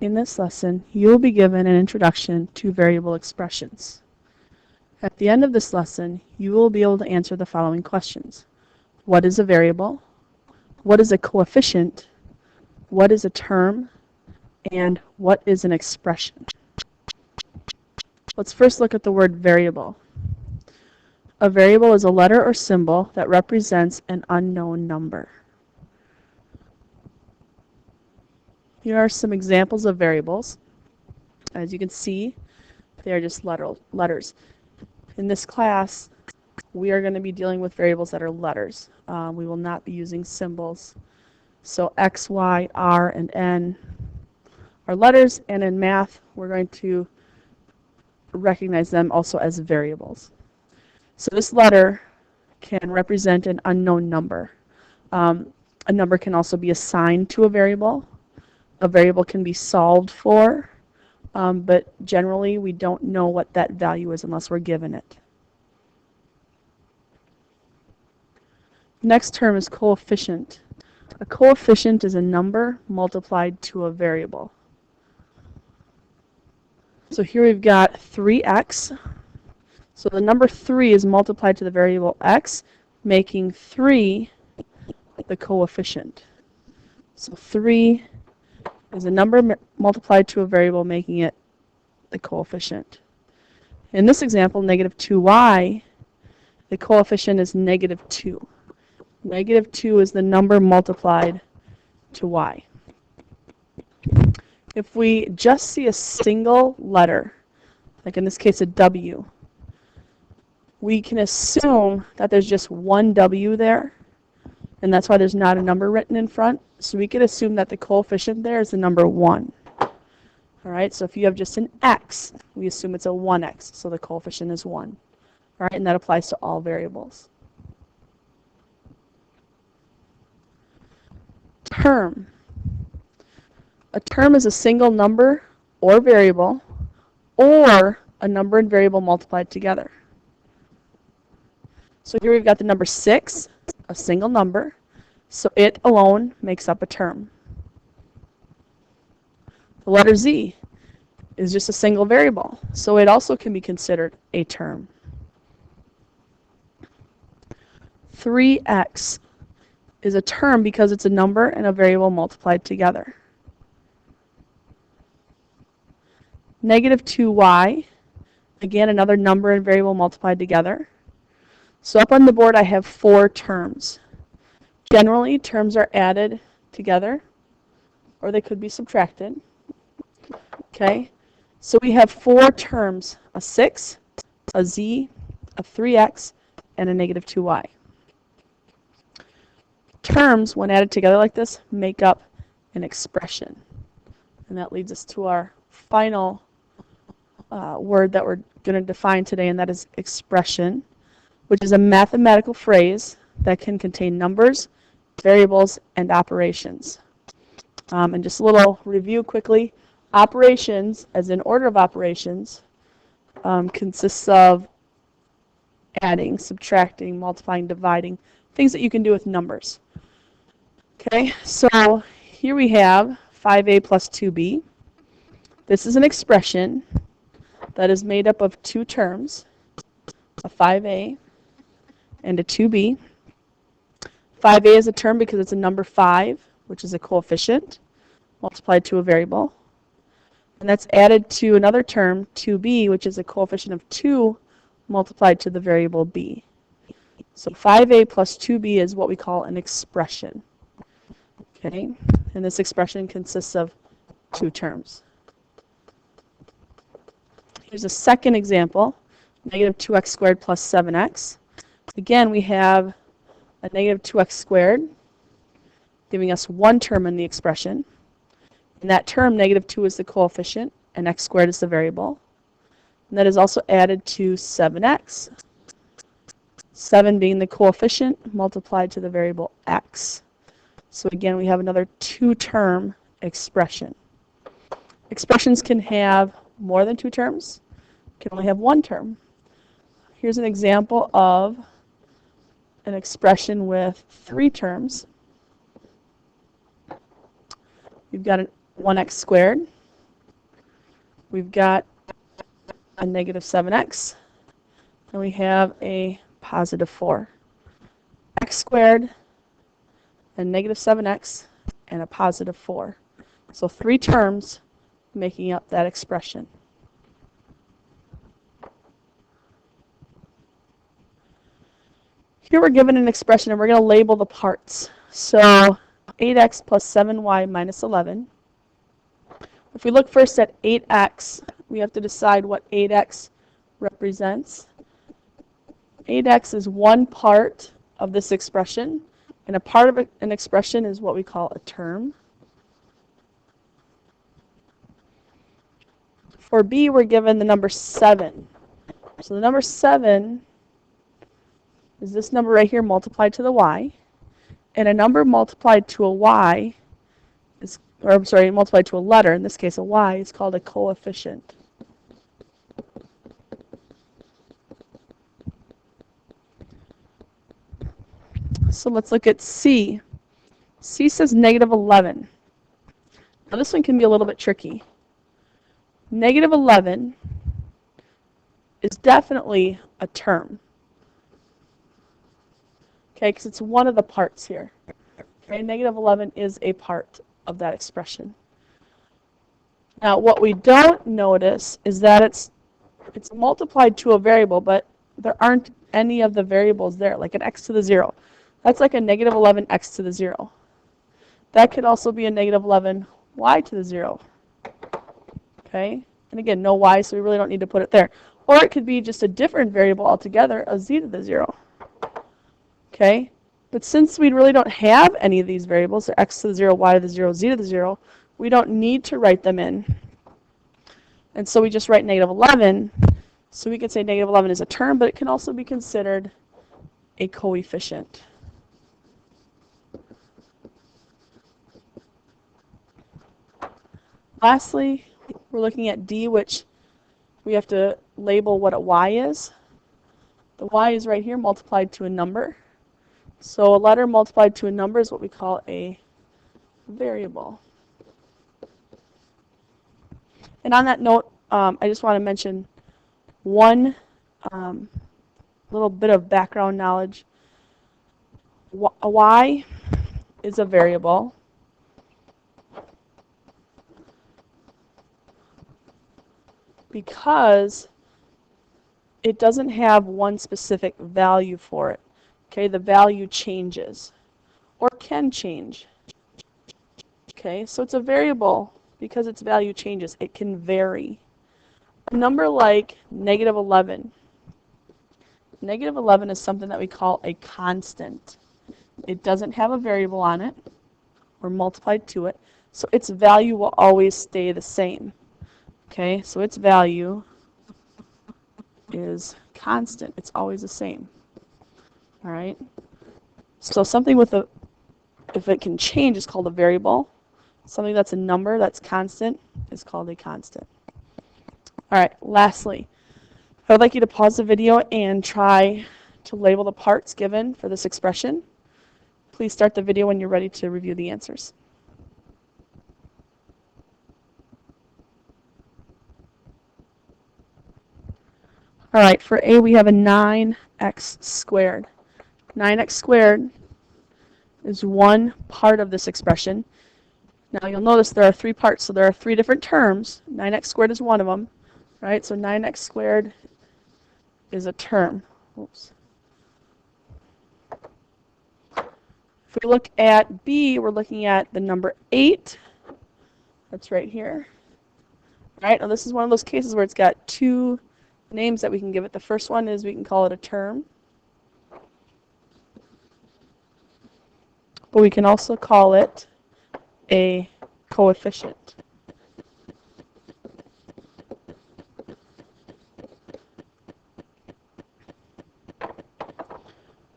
In this lesson, you will be given an introduction to variable expressions. At the end of this lesson, you will be able to answer the following questions. What is a variable? What is a coefficient? What is a term? And what is an expression? Let's first look at the word variable. A variable is a letter or symbol that represents an unknown number. Here are some examples of variables. As you can see, they are just letters. In this class, we are going to be dealing with variables that are letters. We will not be using symbols. So X, Y, R, and N are letters, and in math, we're going to recognize them also as variables. So this letter can represent an unknown number. A number can also be assigned to a variable. A variable can be solved for, but generally we don't know what that value is unless we're given it. Next term is coefficient. A coefficient is a number multiplied to a variable. So here we've got 3x. So the number 3 is multiplied to the variable x, making 3 the coefficient. So 3 is a number multiplied to a variable, making it the coefficient. In this example, negative 2y, the coefficient is negative 2. Negative 2 is the number multiplied to y. If we just see a single letter, like in this case a W, we can assume that there's just one W there, and that's why there's not a number written in front. So we could assume that the coefficient there is the number 1. All right, so if you have just an x, we assume it's a 1x, so the coefficient is 1. All right, and that applies to all variables. Term. A term is a single number or variable, or a number and variable multiplied together. So here we've got the number 6, a single number, so it alone makes up a term. The letter Z is just a single variable, so it also can be considered a term. 3x is a term because it's a number and a variable multiplied together. Negative 2y, again another number and variable multiplied together. So up on the board I have 4 terms. Generally, terms are added together, or they could be subtracted. Okay, so we have 4 terms, a 6, a z, a 3x, and a negative 2y. Terms, when added together like this, make up an expression. And that leads us to our final word that we're going to define today, and that is expression, which is a mathematical phrase that can contain numbers, variables, and operations. And just a little review quickly. Operations, as in order of operations, consists of adding, subtracting, multiplying, dividing, things that you can do with numbers. Okay, so here we have 5a plus 2b. This is an expression that is made up of 2 terms, a 5a and a 2b. 5a is a term because it's a number 5, which is a coefficient, multiplied to a variable. And that's added to another term, 2b, which is a coefficient of 2 multiplied to the variable b. So 5a plus 2b is what we call an expression. Okay, and this expression consists of 2 terms. Here's a second example, negative 2x squared plus 7x. Again, we have a negative 2x squared, giving us 1 term in the expression. And that term, negative 2, is the coefficient, and x squared is the variable. And that is also added to 7x. 7 being the coefficient multiplied to the variable x. So again, we have another 2-term expression. Expressions can have more than 2 terms, can only have 1 term. Here's an example of an expression with 3 terms. You've got 1x squared we've got a negative 7x, and we have a positive 4. X squared, and negative 7x, and a positive 4. So 3 terms making up that expression. Here we're given an expression, and we're going to label the parts. So 8x plus 7y minus 11. If we look first at 8x, we have to decide what 8x represents. 8x is one part of this expression, and a part of an expression is what we call a term. For b, we're given the number 7. So the number 7 is this number right here multiplied to the y. And a number multiplied to a y is, or I'm sorry, multiplied to a letter, in this case a y, is called a coefficient. So let's look at C. C says negative 11. Now this one can be a little bit tricky. Negative 11 is definitely a term. Okay, because it's one of the parts here. Okay, negative 11 is a part of that expression. Now what we don't notice is that it's multiplied to a variable, but there aren't any of the variables there, like an x to the 0. That's like a negative 11 x to the 0. That could also be a negative 11 y to the 0. Okay, and again, no y, so we really don't need to put it there. Or it could be just a different variable altogether, a z to the 0. Okay, but since we really don't have any of these variables, so x to the 0, y to the 0, z to the 0, we don't need to write them in. And so we just write negative 11. So we could say negative 11 is a term, but it can also be considered a coefficient. Lastly, we're looking at D, which we have to label what a y is. The y is right here multiplied to a number. So a letter multiplied to a number is what we call a variable. And on that note, I just want to mention one little bit of background knowledge. A y is a variable. Because it doesn't have one specific value for it. Okay, the value changes or can change. Okay, so it's a variable because its value changes. It can vary. A number like negative 11. Negative 11 is something that we call a constant. It doesn't have a variable on it or multiplied to it, so its value will always stay the same. Okay, so its value is constant. It's always the same. All right. So something with a, if it can change, is called a variable. Something that's a number that's constant is called a constant. All right, lastly, I would like you to pause the video and try to label the parts given for this expression. Please start the video when you're ready to review the answers. All right, for A, we have a 9x squared. 9x squared is one part of this expression. Now you'll notice there are 3 parts, so there are 3 different terms. 9x squared is one of them, right? So 9x squared is a term. Oops. If we look at B, we're looking at the number 8. That's right here. All right, now this is one of those cases where it's got 2 names that we can give it. The first one is we can call it a term. But we can also call it a coefficient.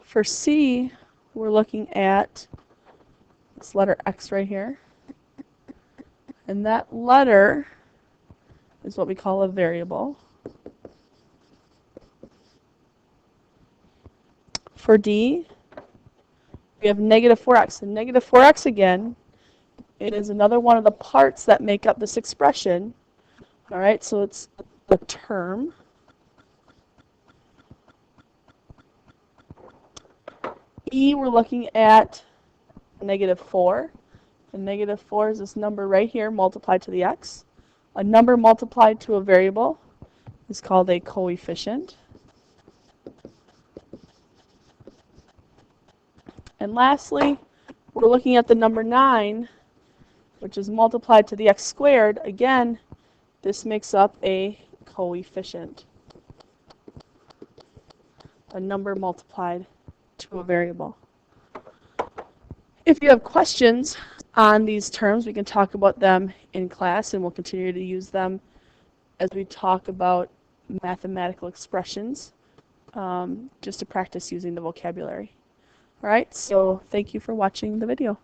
For C, we're looking at this letter X right here. And that letter is what we call a variable. For D, we have negative 4x. And negative 4x again, it is another one of the parts that make up this expression. All right, so it's the term. E, we're looking at -4. And -4 is this number right here multiplied to the x. A number multiplied to a variable is called a coefficient. And lastly, we're looking at the number 9, which is multiplied to the x squared. Again, this makes up a coefficient, a number multiplied to a variable. If you have questions on these terms, we can talk about them in class, and we'll continue to use them as we talk about mathematical expressions, just to practice using the vocabulary. All right, so thank you for watching the video.